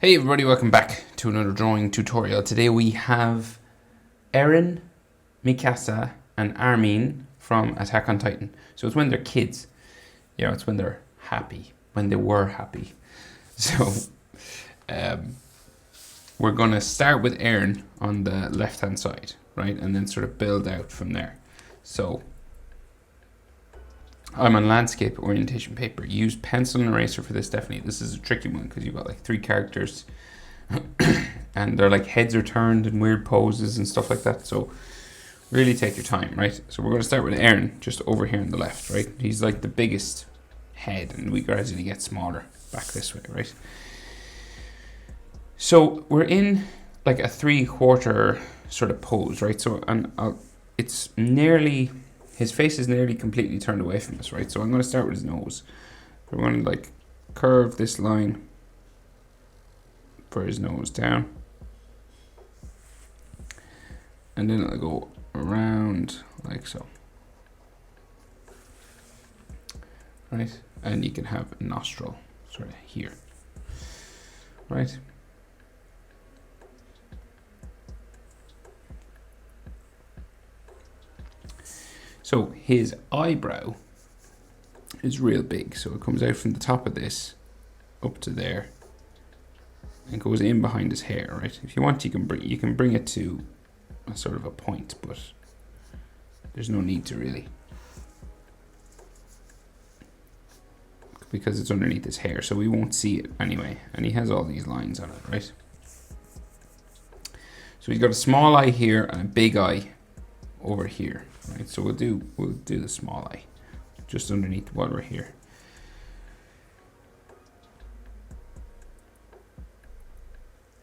Hey everybody, welcome back to another drawing tutorial. Today we have Eren, Mikasa and Armin from Attack on Titan. So it's when they're kids, it's when they're happy, when they were happy. So we're going to start with Eren on the left hand side, right? And then sort of build out from there. So I'm on landscape orientation paper. Use pencil and eraser for this, definitely. This is a tricky one because you've got like 3 characters and their like heads are turned in weird poses and stuff like that. So really take your time, right? So we're going to start with Eren just over here on the left, right? He's like the biggest head and we gradually get smaller back this way, right? So we're in like a 3/4 sort of pose, right? So it's nearly... his face is nearly completely turned away from us, right? So I'm going to start with his nose. We're going to like curve this line for his nose down. And then it'll go around like so. Right? And you can have a nostril sort of here. Right? So his eyebrow is real big. So it comes out from the top of this up to there and goes in behind his hair, right? If you want, you can bring it to a sort of a point, but there's no need to really, because it's underneath his hair, so we won't see it anyway. And he has all these lines on it, right? So he's got a small eye here and a big eye over here. Right, so we'll do the small eye just underneath while we're here.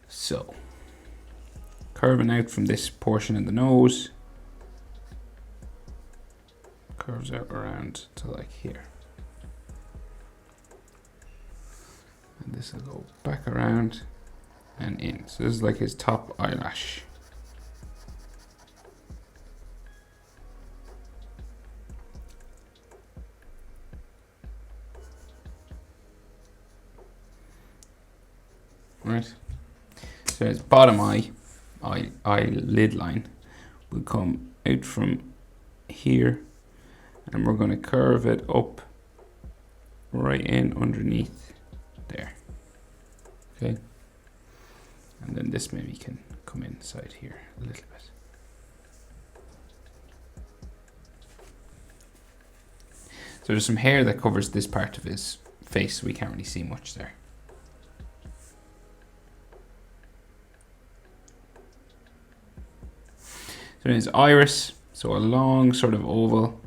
So curving out from this portion of the nose, curves out around to like here, and this will go back around and in. So this is like his top eyelash. Right, so his bottom eyelid line will come out from here, and we're going to curve it up right in underneath there. Okay, and then this maybe can come inside here a little bit. So there's some hair that covers this part of his face, so we can't really see much there. So his iris, so a long sort of oval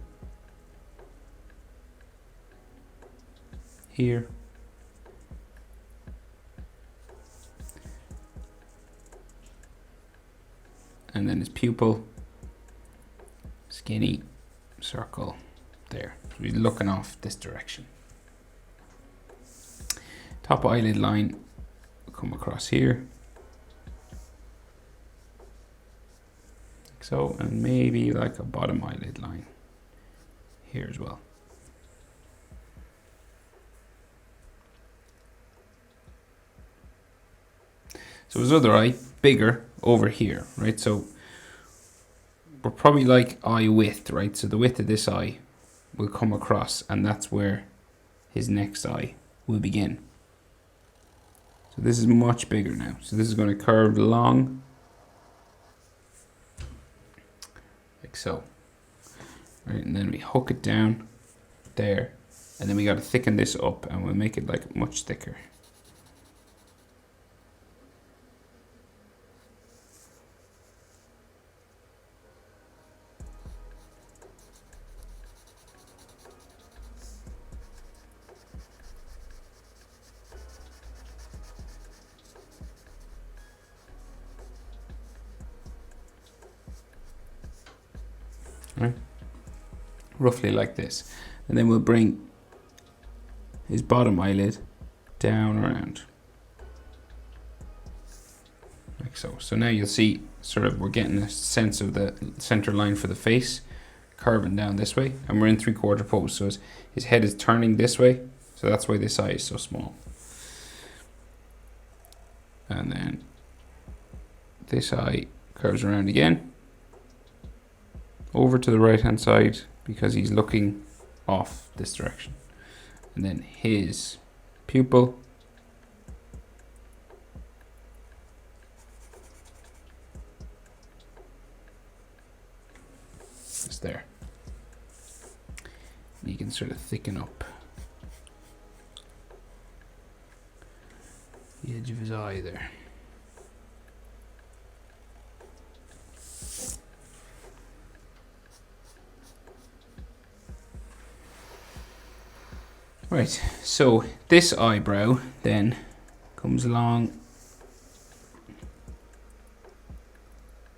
here. And then his pupil, skinny circle there. So he's looking off this direction. Top eyelid line will come across here. So, and maybe like a bottom eyelid line here as well. So his other eye, bigger over here, right? So we're probably like eye width, right? So the width of this eye will come across, and that's where his next eye will begin. So this is much bigger now. So this is going to curve long, like so. Right, and then we hook it down there, and then we got to thicken this up, and we'll make it like much thicker. Right, roughly like this, and then we'll bring his bottom eyelid down around like so. So now you'll see sort of we're getting a sense of the center line for the face curving down this way, and we're in 3/4 pose, so his head is turning this way, so that's why this eye is so small. And then this eye curves around again, over to the right hand side because he's looking off this direction. And then his pupil is there. You can sort of thicken up the edge of his eye there. Right, so this eyebrow then comes along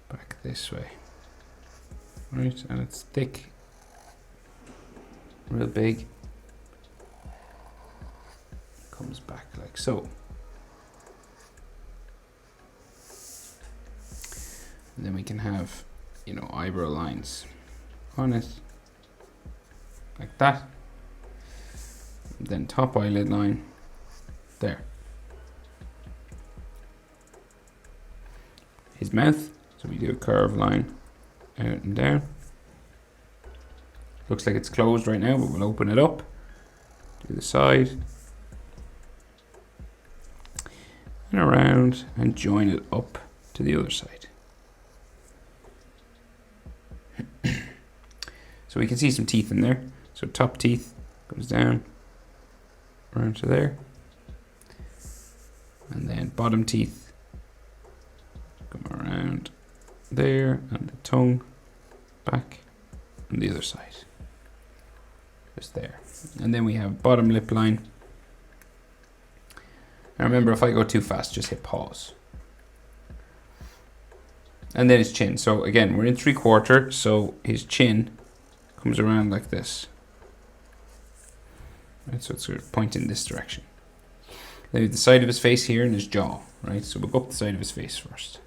back this way. Right, and it's thick, real big. Comes back like so. And then we can have, you know, eyebrow lines on it, like that. And then top eyelid line, there. His mouth, so we do a curved line out and down. Looks like it's closed right now, but we'll open it up. Do the side. And around and join it up to the other side. So we can see some teeth in there. So top teeth goes down around to there. And then bottom teeth come around there, and the tongue back on the other side. Just there. And then we have bottom lip line. Now remember, if I go too fast, just hit pause. And then his chin. So again, we're in 3/4, so his chin comes around like this. Right, so it's sort of pointing this direction. Then we have the side of his face here and his jaw, right? So we'll go up the side of his face first.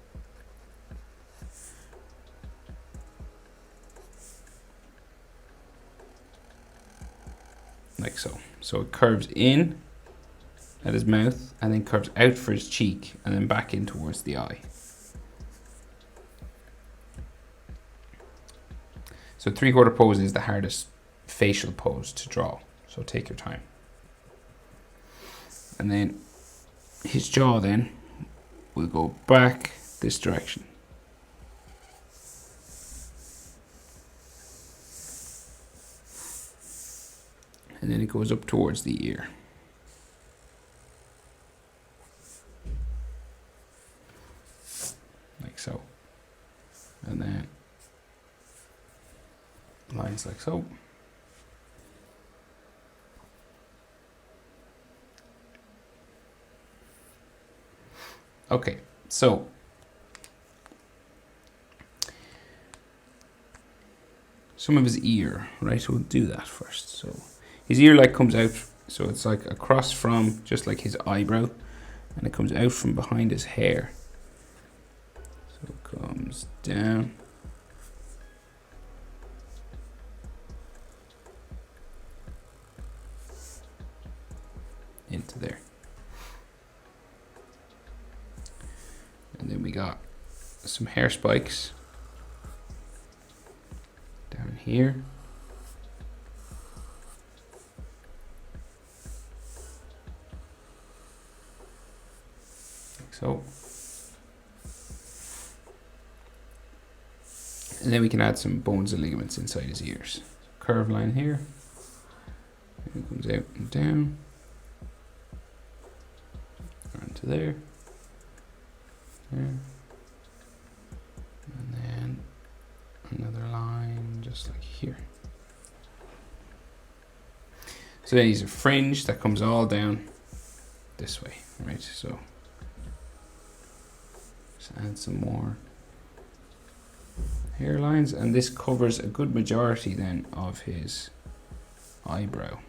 Like so. So it curves in at his mouth and then curves out for his cheek and then back in towards the eye. So 3/4 pose is the hardest facial pose to draw. So take your time. And then his jaw then will go back this direction. And then it goes up towards the ear. Like so. And then lines like so. Okay, so some of his ear, right? We'll do that first. So his ear like comes out, so it's like across from just like his eyebrow, and it comes out from behind his hair. So it comes down. Into there. And then we got some hair spikes down here. Like so. And then we can add some bones and ligaments inside his ears. Curved line here. And it comes out and down. Around to there. There. And then another line just like here. So then he's a fringe that comes all down this way, right? So just add some more hairlines, and this covers a good majority then of his eyebrow.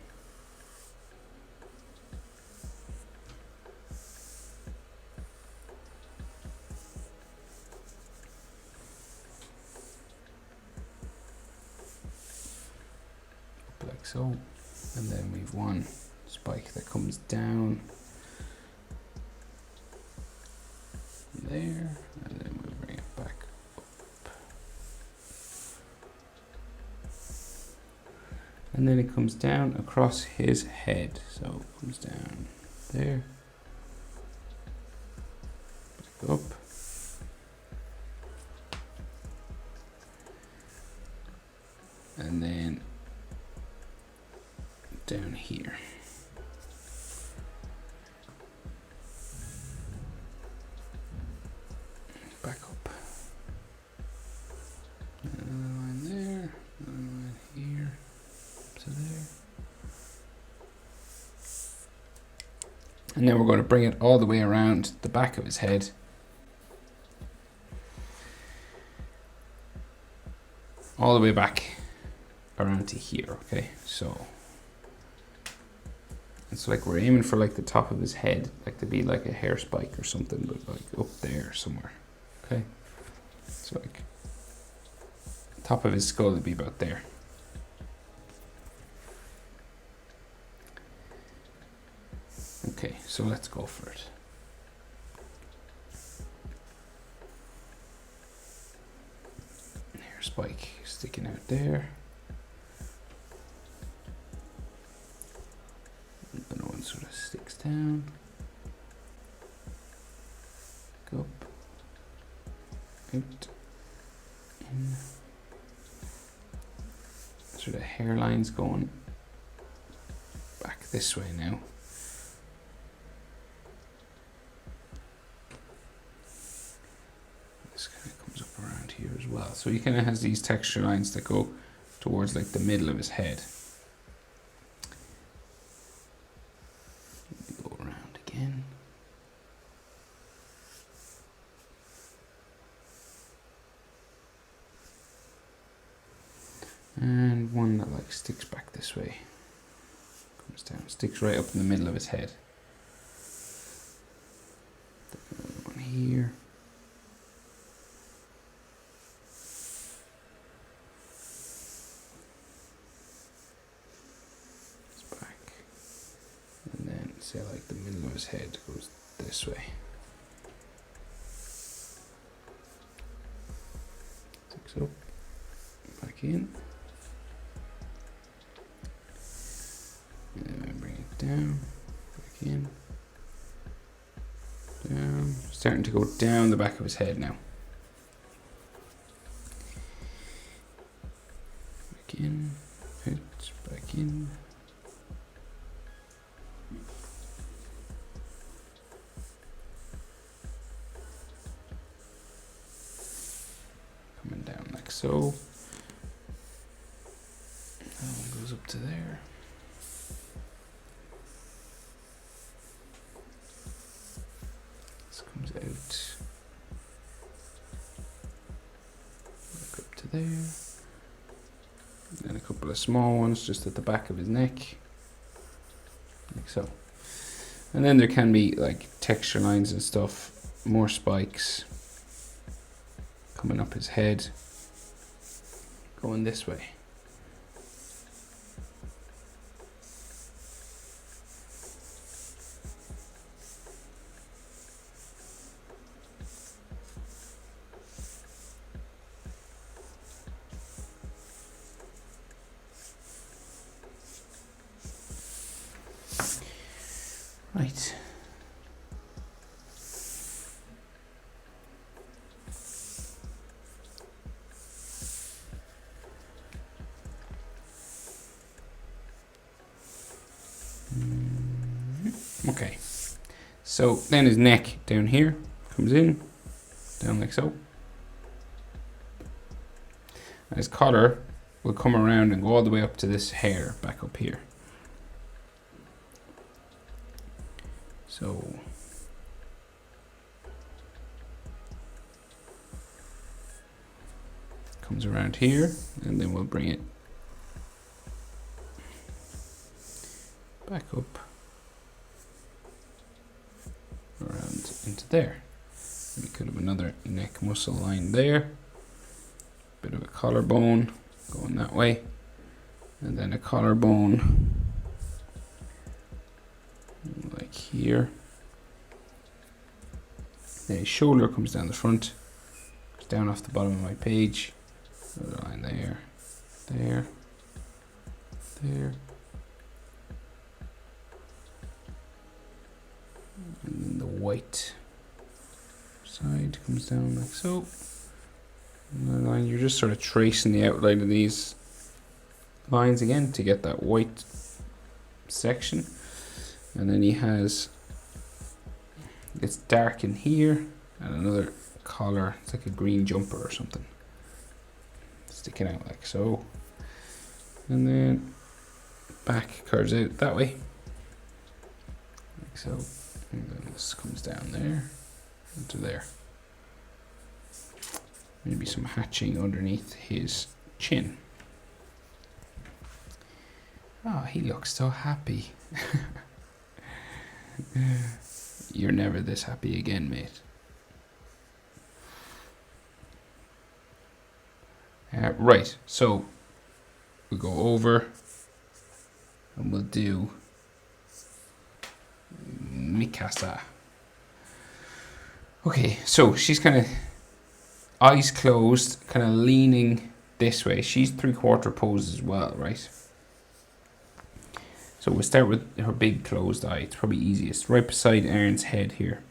Like so. And then we've one spike that comes down there, and then we'll bring it back up. And then it comes down across his head. So it comes down there, back up. And then down here. Back up. Another line there, another line here, to there. And then we're going to bring it all the way around the back of his head. All the way back around to here, okay? So it's like we're aiming for like the top of his head, like to be like a hair spike or something, but like up there somewhere, okay? So like top of his skull would be about there. Okay, so let's go for it. Hair spike sticking out there. Another one sort of sticks down. Go up. Out. In. Sort of hairlines going back this way now. This kind of comes up around here as well. So he kind of has these texture lines that go towards like the middle of his head. Go around again. And one that like sticks back this way. Comes down, sticks right up in the middle of his head. Another one here. It's back. And then say like the middle of his head goes this way. Sticks up, back in. Down, back in, down, starting to go down the back of his head now. Back in, out, back in. Coming down like so. That one goes up to there. Comes out, back up to there, and then a couple of small ones just at the back of his neck, like so. And then there can be like texture lines and stuff, more spikes coming up his head, going this way. Right. Okay. So then his neck down here comes in, down like so. And his collar will come around and go all the way up to this hair back up here. So comes around here, and then we'll bring it back up around into there. And we could have another neck muscle line there, bit of a collarbone going that way, and then a collarbone like here, The shoulder comes down the front, goes down off the bottom of my page. Another line there, there, there. And then the white side comes down like so. And the line, you're just sort of tracing the outline of these lines again to get that white section. And then he has, it's dark in here, and another collar, it's like a green jumper or something, sticking out like so. And then back curves out that way, like so. And then this comes down there into there. Maybe some hatching underneath his chin. Oh, he looks so happy. You're never this happy again, mate. Right, so we'll go over and we'll do Mikasa. Okay, so she's kind of eyes closed, kind of leaning this way. She's 3/4 pose as well, right? So we'll start with her big closed eye. It's probably easiest. Right beside Aaron's head here.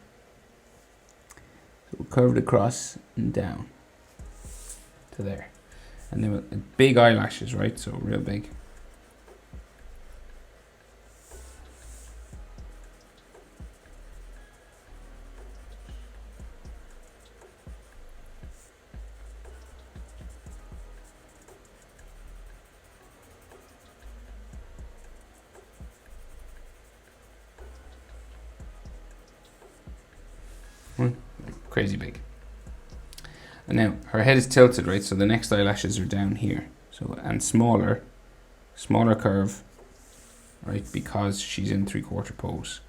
So we'll curve it across and down to there. And then with big eyelashes, right? So real big. Crazy big. And now her head is tilted, right? So the next eyelashes are down here. So, and smaller curve, right? Because she's in 3/4 pose.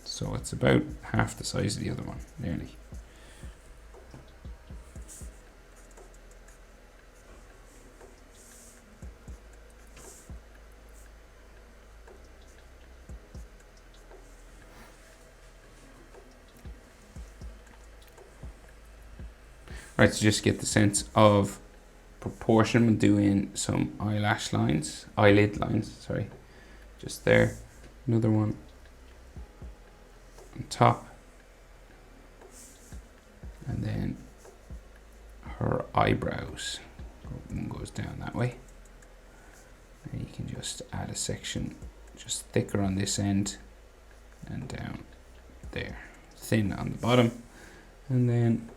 So it's about half the size of the other one, nearly. Right, so just get the sense of proportion. We'll do in some eyelid lines, sorry. Just there. Another one on top. And then her eyebrows. One goes down that way. And you can just add a section just thicker on this end and down there. Thin on the bottom. And then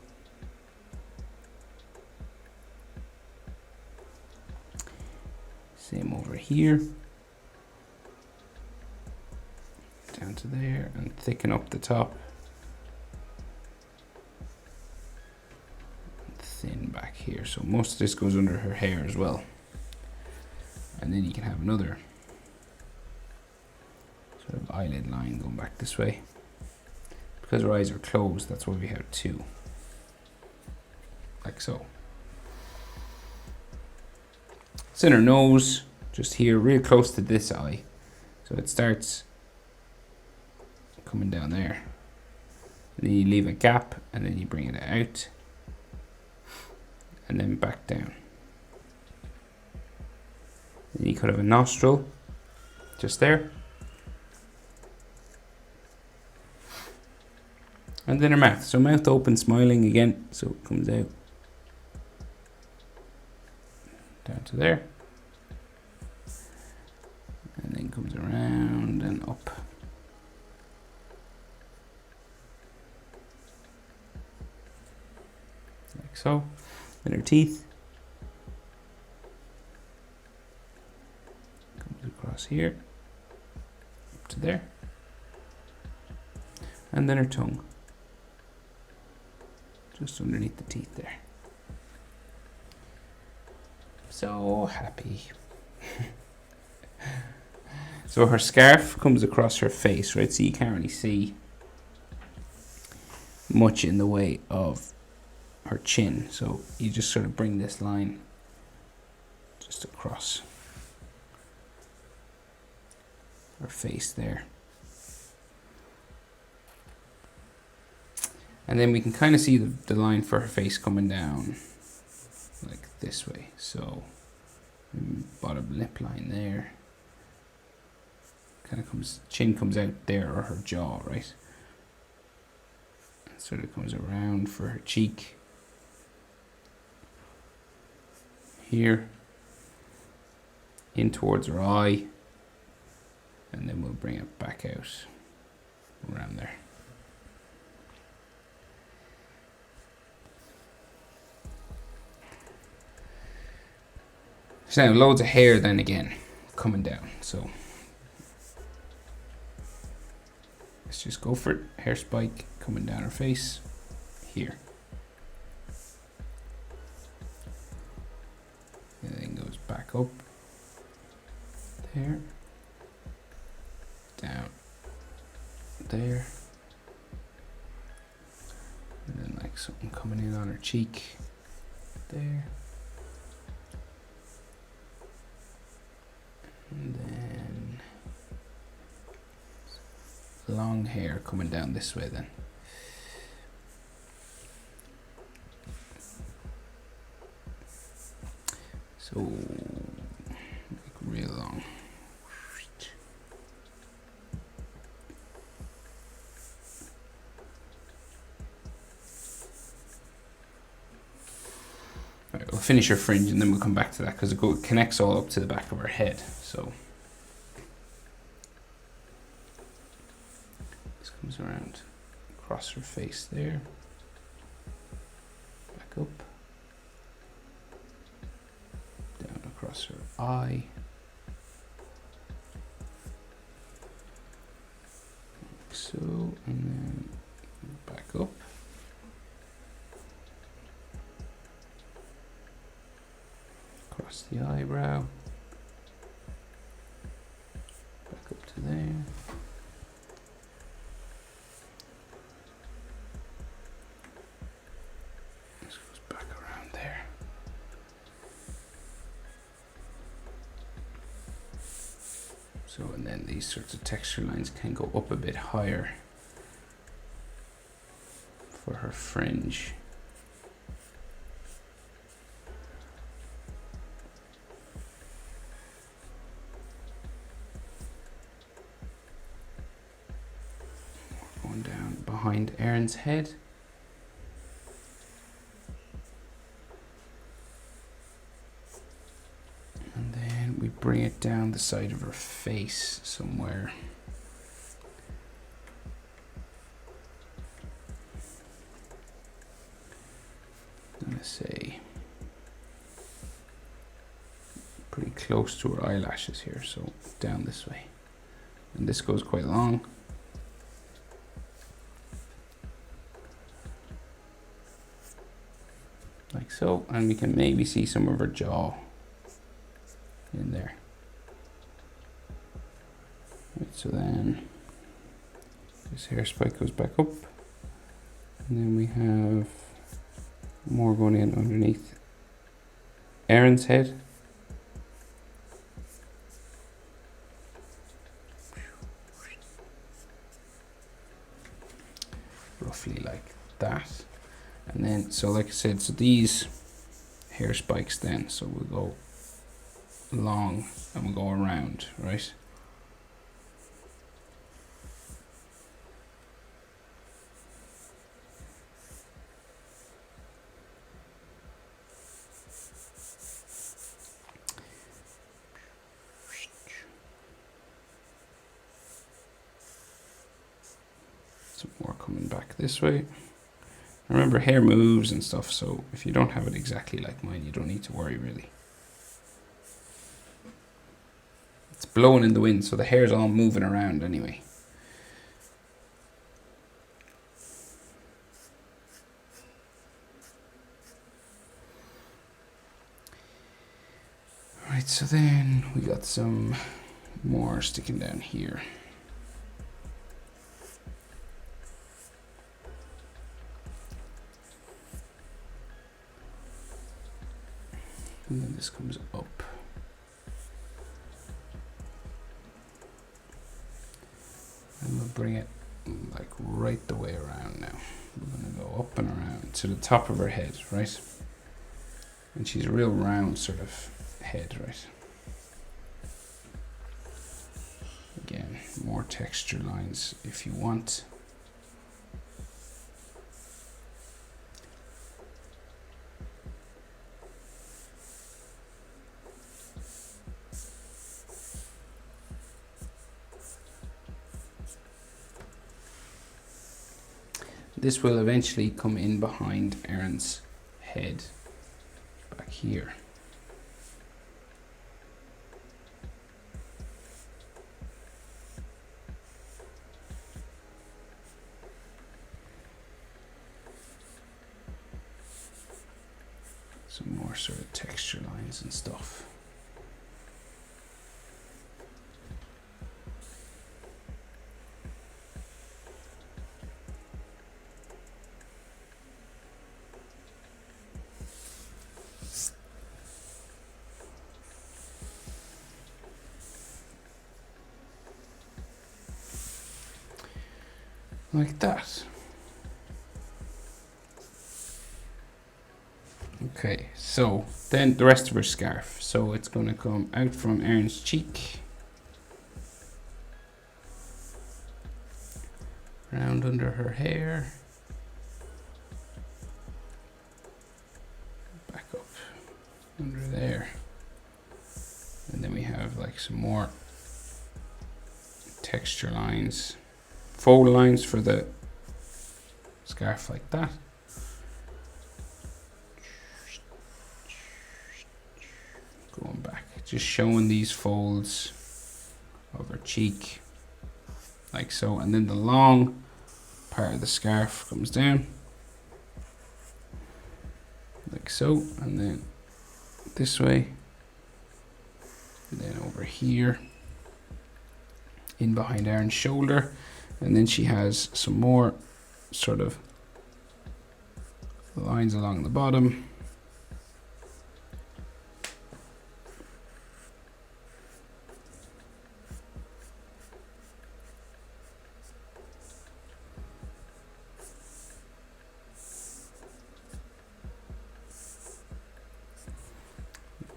same over here, down to there, and thicken up the top, and thin back here. So most of this goes under her hair as well. And then you can have another sort of eyelid line going back this way. Because her eyes are closed, that's why we have two, like so. It's in her nose, just here, real close to this eye. So it starts coming down there. And then you leave a gap, and then you bring it out. And then back down. Then you could have a nostril, just there. And then her mouth. So mouth open, smiling again, so it comes out. Down to there, and then comes around and up. Like so. Then her teeth. Comes across here, up to there. And then her tongue. Just underneath the teeth there. So happy. So her scarf comes across her face, right? So you can't really see much in the way of her chin. So you just sort of bring this line just across her face there. And then we can kind of see the line for her face coming down like this way. So bottom lip line there. Kind of comes, chin comes out there, or her jaw, right? And sort of comes around for her cheek. Here. In towards her eye. And then we'll bring it back out around there. So now loads of hair then again coming down. So let's just go for it. Hair spike coming down her face here. And then goes back up there, down there, and then like something coming in on her cheek there. And then long hair coming down this way then. So like real long. Right, we'll finish her fringe and then we'll come back to that because it connects all up to the back of her head. So this comes around across her face there, back up, down across her eye, like so, and then back up. Across the eyebrow, back up to there. This goes back around there. So, and then these sorts of texture lines can go up a bit higher for her fringe. Down behind Erin's head. And then we bring it down the side of her face somewhere. I'm gonna say pretty close to her eyelashes here, so down this way. And this goes quite long. Like so, and we can maybe see some of her jaw in there. Right, so then this hair spike goes back up, and then we have more going in underneath Erin's head. Roughly like that. And then, so like I said, so these hair spikes then, so we'll go long and we'll go around, right? Some more coming back this way. Remember, hair moves and stuff, so if you don't have it exactly like mine, you don't need to worry really. It's blowing in the wind, so the hair's all moving around anyway. Alright, so then we got some more sticking down here. And then this comes up. And we'll bring it like right the way around now. We're going to go up and around to the top of her head, right? And she's a real round sort of head, right? Again, more texture lines if you want. This will eventually come in behind Erin's head, back here. Some more sort of texture lines and stuff. Like that. Okay, so then the rest of her scarf. So it's going to come out from Erin's cheek, round under her hair, back up under there, and then we have like some more texture lines, fold lines for the scarf like that. Going back, just showing these folds of her cheek like so, and then the long part of the scarf comes down like so, and then this way, and then over here in behind Erin's shoulder, and then she has some more sort of lines along the bottom.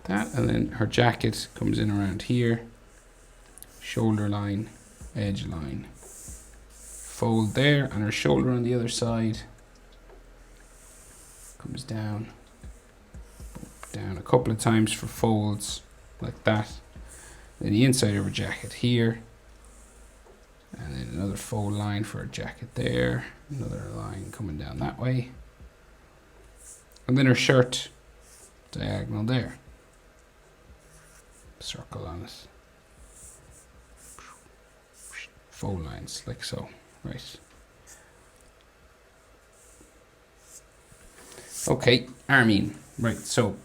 That, and then her jacket comes in around here, shoulder line, edge line, fold there, and her shoulder on the other side comes down a couple of times for folds like that. Then the inside of her jacket here, and then another fold line for her jacket there, another line coming down that way, and then her shirt diagonal there. Circle on it, fold lines like so, right? Okay, Armin, right? So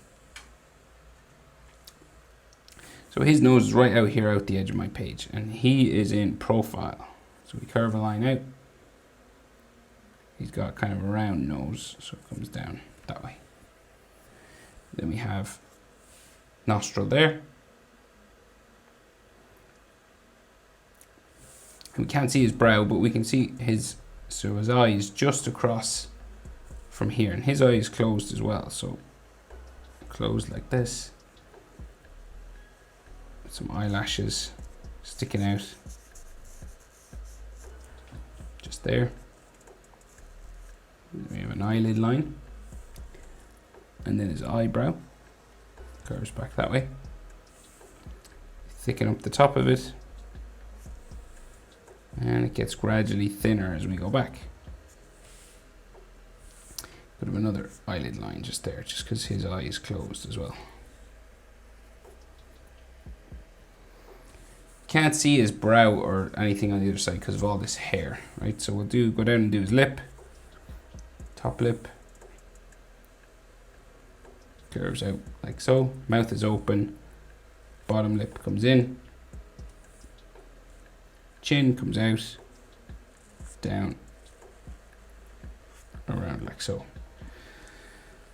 his nose is right out here, out the edge of my page, and he is in profile. So we curve a line out. He's got kind of a round nose, so it comes down that way. Then we have nostril there. We can't see his brow, but we can see his eye is just across from here, and his eye is closed as well, so closed like this. Some eyelashes sticking out just there. We have an eyelid line, and then his eyebrow curves back that way. Thicken up the top of it, and it gets gradually thinner as we go back. Could have another eyelid line just there, just because his eye is closed as well. Can't see his brow or anything on the other side because of all this hair, right? So we'll go down and do his lip, top lip, curves out like so. Mouth is open, bottom lip comes in, chin comes out, down, around like so.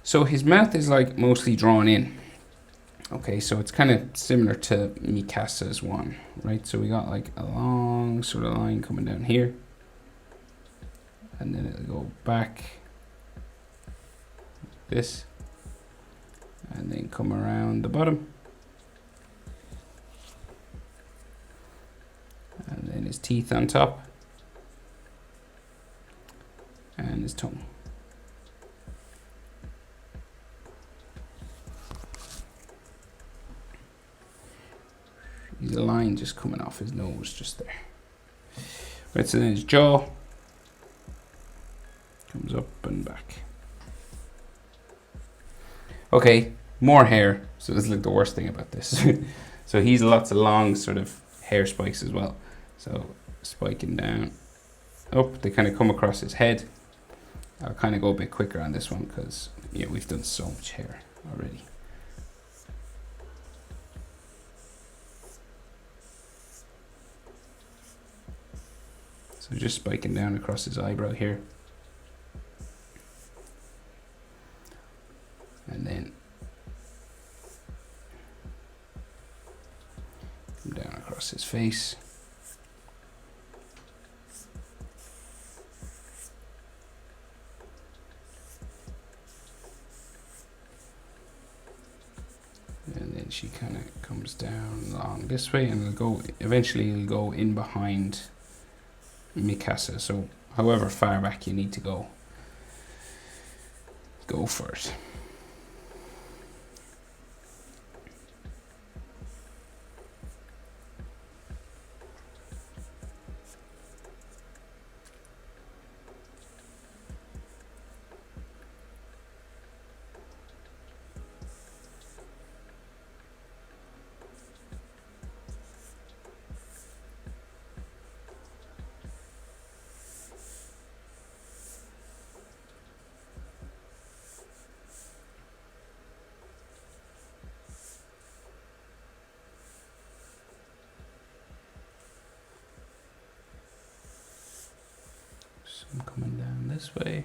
So his mouth is like mostly drawn in. Okay, so it's kind of similar to Mikasa's one, right? So we got like a long sort of line coming down here, and then it'll go back this, and then come around the bottom, and then his teeth on top, and his tongue. He's a line just coming off his nose just there. Right, so then his jaw comes up and back. Okay, more hair. So this is like the worst thing about this. So he's lots of long sort of hair spikes as well. So spiking down, up, they kind of come across his head. I'll kind of go a bit quicker on this one because we've done so much hair already. So just spiking down across his eyebrow here. And then come down across his face. And then she kind of comes down along this way, and eventually it'll go in behind Mikasa. So however far back you need to go for it. I'm coming down this way.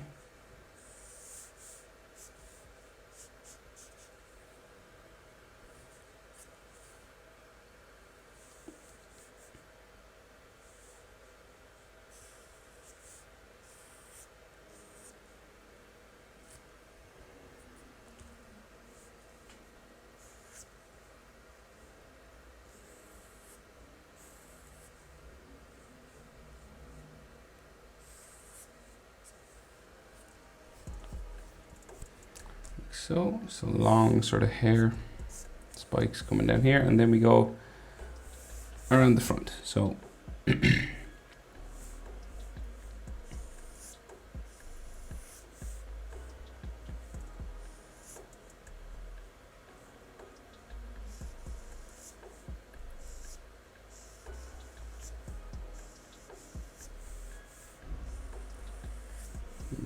So long sort of hair spikes coming down here, and then we go around the front. So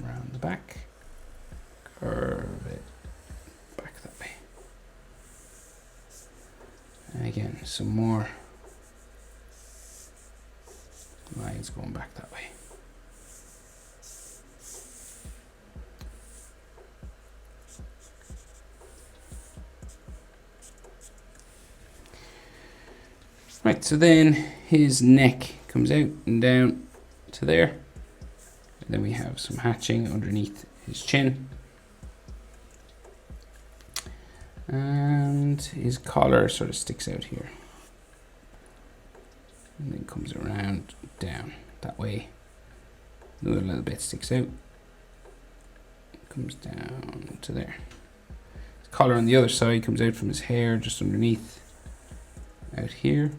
around the back, curve it back that way. And again, some more lines going back that way. Right, so then his neck comes out and down to there. And then we have some hatching underneath his chin. And his collar sort of sticks out here. And then comes around down that way. Another little bit sticks out. Comes down to there. His collar on the other side comes out from his hair just underneath out here.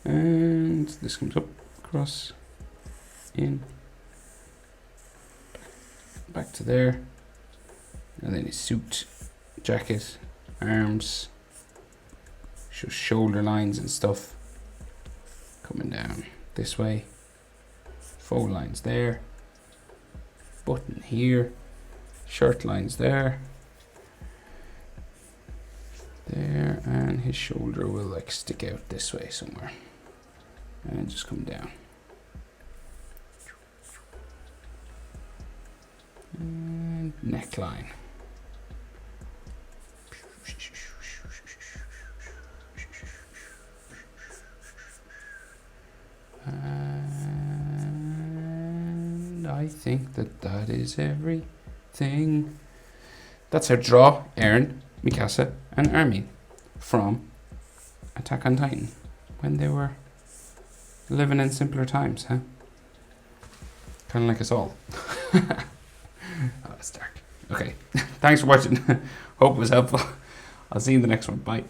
And this comes up, across, in, back to there. And then his suit, jacket, arms, shoulder lines and stuff coming down this way. Fold lines there, button here, shirt lines there, and his shoulder will like stick out this way somewhere. And just come down. And neckline. And I think that is everything. That's our draw, Eren, Mikasa, and Armin from Attack on Titan when they were living in simpler times, huh? Kind of like us all. Oh, that's dark. Okay, thanks for watching. Hope it was helpful. I'll see you in the next one. Bye.